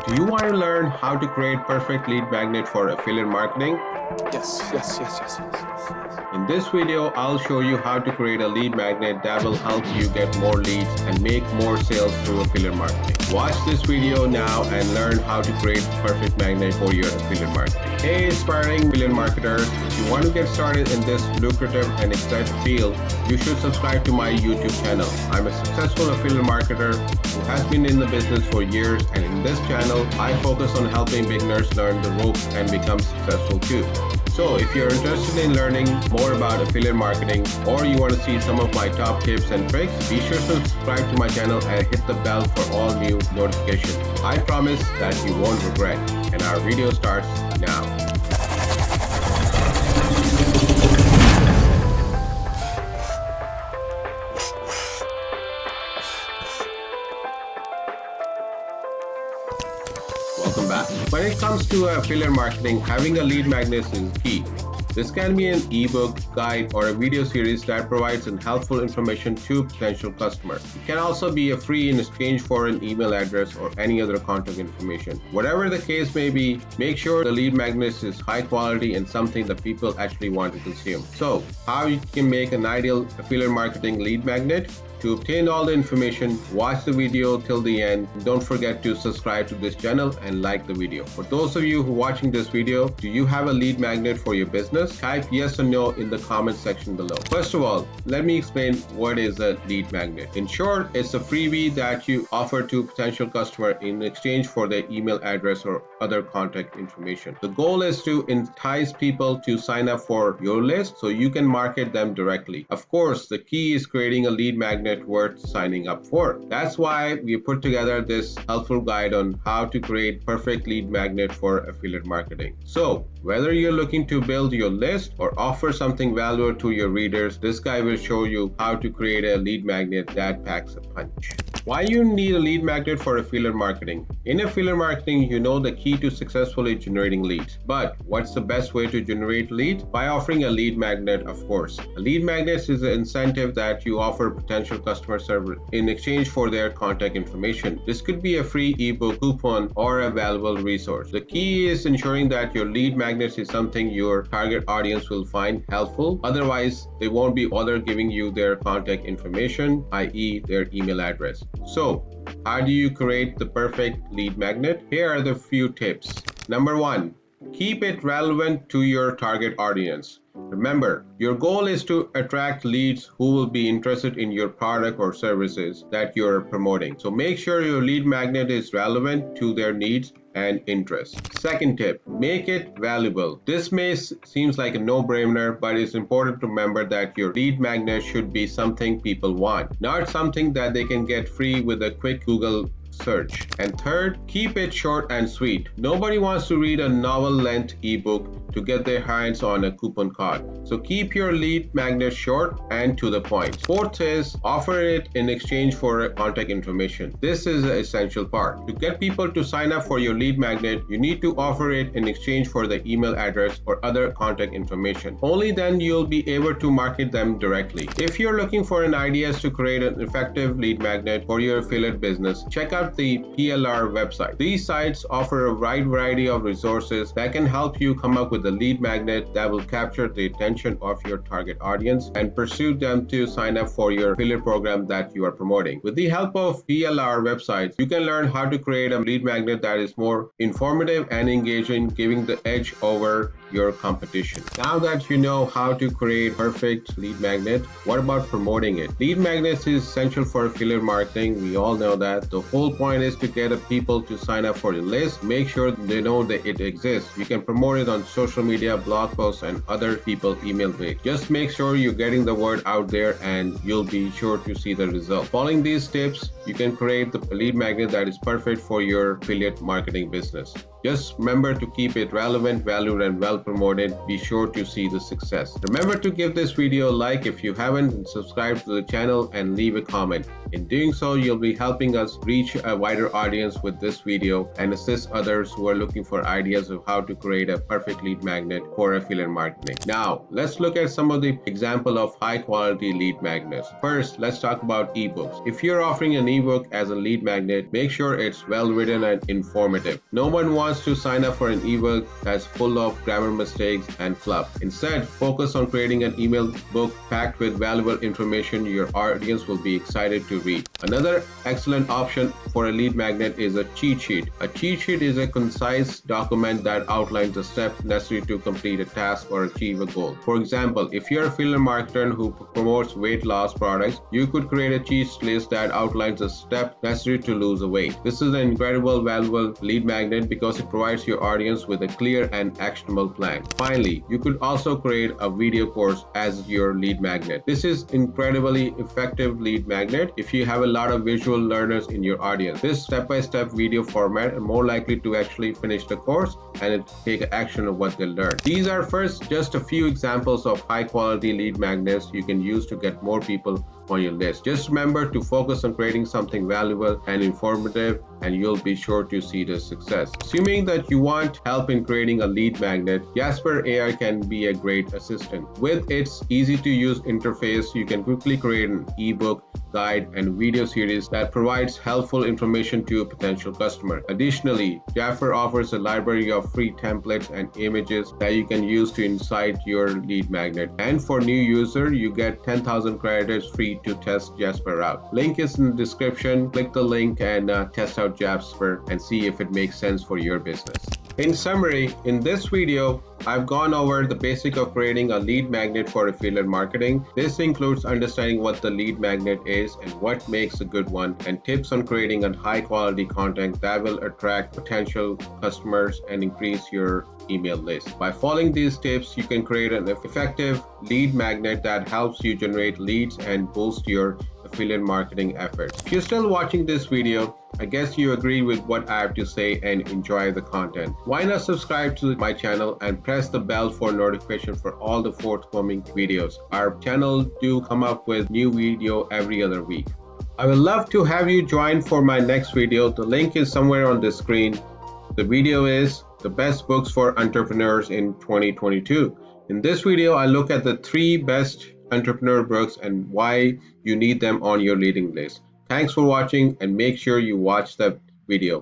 Do you want to learn how to create perfect lead magnet for affiliate marketing? Yes. In this video, I'll show you how to create a lead magnet that will help you get more leads and make more sales through affiliate marketing. Watch this video now and learn how to create perfect magnet for your affiliate marketing. Hey, aspiring affiliate marketers, if you want to get started in this lucrative and exciting field, you should subscribe to my YouTube channel. I'm a successful affiliate marketer who has been in the business for years, and in this channel, I focus on helping beginners learn the ropes and become successful too. So if you're interested in learning more about affiliate marketing, or you want to see some of my top tips and tricks, be sure to subscribe to my channel and hit the bell for all new notifications. I promise that you won't regret. And our video starts now. Welcome back. When it comes to affiliate marketing, having a lead magnet is key. This can be an ebook, guide, or a video series that provides helpful information to potential customers. It can also be a free in exchange for an email address or any other contact information. Whatever the case may be, make sure the lead magnet is high quality and something that people actually want to consume. So, how you can make an ideal affiliate marketing lead magnet? To obtain all the information, watch the video till the end. Don't forget to subscribe to this channel and like the video. For those of you who are watching this video, do you have a lead magnet for your business? Type yes or no in the comment section below. First of all, let me explain what is a lead magnet. In short, it's a freebie that you offer to potential customer in exchange for their email address or other contact information. The goal is to entice people to sign up for your list so you can market them directly. Of course, the key is creating a lead magnet worth signing up for. That's why we put together this helpful guide on how to create perfect lead magnet for affiliate marketing. So whether you're looking to build your list or offer something valuable to your readers, this guide will show you how to create a lead magnet that packs a punch. Why you need a lead magnet for affiliate marketing? In affiliate marketing, you know the key to successfully generating leads. But what's the best way to generate leads? By offering a lead magnet, of course. A lead magnet is an incentive that you offer potential customer service in exchange for their contact information. This could be a free ebook, coupon, or a valuable resource. The key is ensuring that your lead magnet is something your target audience will find helpful. Otherwise, they won't be bothered giving you their contact information, i.e. their email address. So, how do you create the perfect lead magnet? Here are the few tips. Number 1, keep it relevant to your target audience. Remember, your goal is to attract leads who will be interested in your product or services that you're promoting. So make sure your lead magnet is relevant to their needs and interests. Second tip, make it valuable. This may seem like a no-brainer, but it's important to remember that your lead magnet should be something people want, not something that they can get free with a quick Google search. And third, keep it short and sweet. Nobody wants to read a novel-length ebook to get their hands on a coupon code. So keep your lead magnet short and to the point. Fourth is offer it in exchange for contact information. This is an essential part. To get people to sign up for your lead magnet, you need to offer it in exchange for the email address or other contact information. Only then you'll be able to market them directly. If you're looking for an ideas to create an effective lead magnet for your affiliate business, check out the PLR website. These sites offer a wide variety of resources that can help you come up with a lead magnet that will capture the attention of your target audience and pursue them to sign up for your affiliate program that you are promoting. With the help of PLR websites, you can learn how to create a lead magnet that is more informative and engaging, giving the edge over your competition. Now that you know how to create perfect lead magnet, what about promoting it? Lead magnets is essential for affiliate marketing. We all know that. The whole point is to get people to sign up for your list. Make sure they know that it exists. You can promote it on social media, blog posts, and other people's email page. Just make sure you're getting the word out there and you'll be sure to see the result. Following these tips, you can create the lead magnet that is perfect for your affiliate marketing business. Just remember to keep it relevant, valued, and well promoted. Be sure to see the success. Remember to give this video a like if you haven't, and subscribe to the channel and leave a comment. In doing so, you'll be helping us reach a wider audience with this video and assist others who are looking for ideas of how to create a perfect lead magnet for affiliate marketing. Now, let's look at some of the example of high quality lead magnets. First, let's talk about ebooks. If you're offering an ebook as a lead magnet, make sure it's well written and informative. No one wants to sign up for an ebook that's full of grammar mistakes and fluff. Instead, focus on creating an email book packed with valuable information your audience will be excited to read. Another excellent option for a lead magnet is a cheat sheet. A cheat sheet is a concise document that outlines the steps necessary to complete a task or achieve a goal. For example, if you're a affiliate marketer who promotes weight loss products, you could create a cheat list that outlines the steps necessary to lose weight. This is an incredible valuable lead magnet because it provides your audience with a clear and actionable plan. Finally, you could also create a video course as your lead magnet. This is incredibly effective lead magnet if you have a lot of visual learners in your audience. This step-by-step video format are more likely to actually finish the course and take action of what they learned. These are first just a few examples of high quality lead magnets you can use to get more people on your list. Just remember to focus on creating something valuable and informative, and you'll be sure to see the success. Assuming that you want help in creating a lead magnet, Jasper AI can be a great assistant. With its easy to use interface, you can quickly create an ebook, guide, and video series that provides helpful information to a potential customer. Additionally, Jasper offers a library of free templates and images that you can use to incite your lead magnet. And for new user, you get 10,000 credits free to test Jasper out. Link is in the description. Click the link and test out Jasper and see if it makes sense for your business. In summary, in this video, I've gone over the basic of creating a lead magnet for affiliate marketing. This includes understanding what the lead magnet is and what makes a good one, and tips on creating a high quality content that will attract potential customers and increase your email list. By following these tips, you can create an effective lead magnet that helps you generate leads and boost your affiliate marketing efforts. If you're still watching this video, I guess you agree with what I have to say and enjoy the content. Why not subscribe to my channel and press the bell for notification for all the forthcoming videos. Our channel do come up with new video every other week. I would love to have you join for my next video. The link is somewhere on the screen. The video is the best books for entrepreneurs in 2022. In this video, I look at the 3 best entrepreneur books and why you need them on your leading list. Thanks for watching, and make sure you watch the video.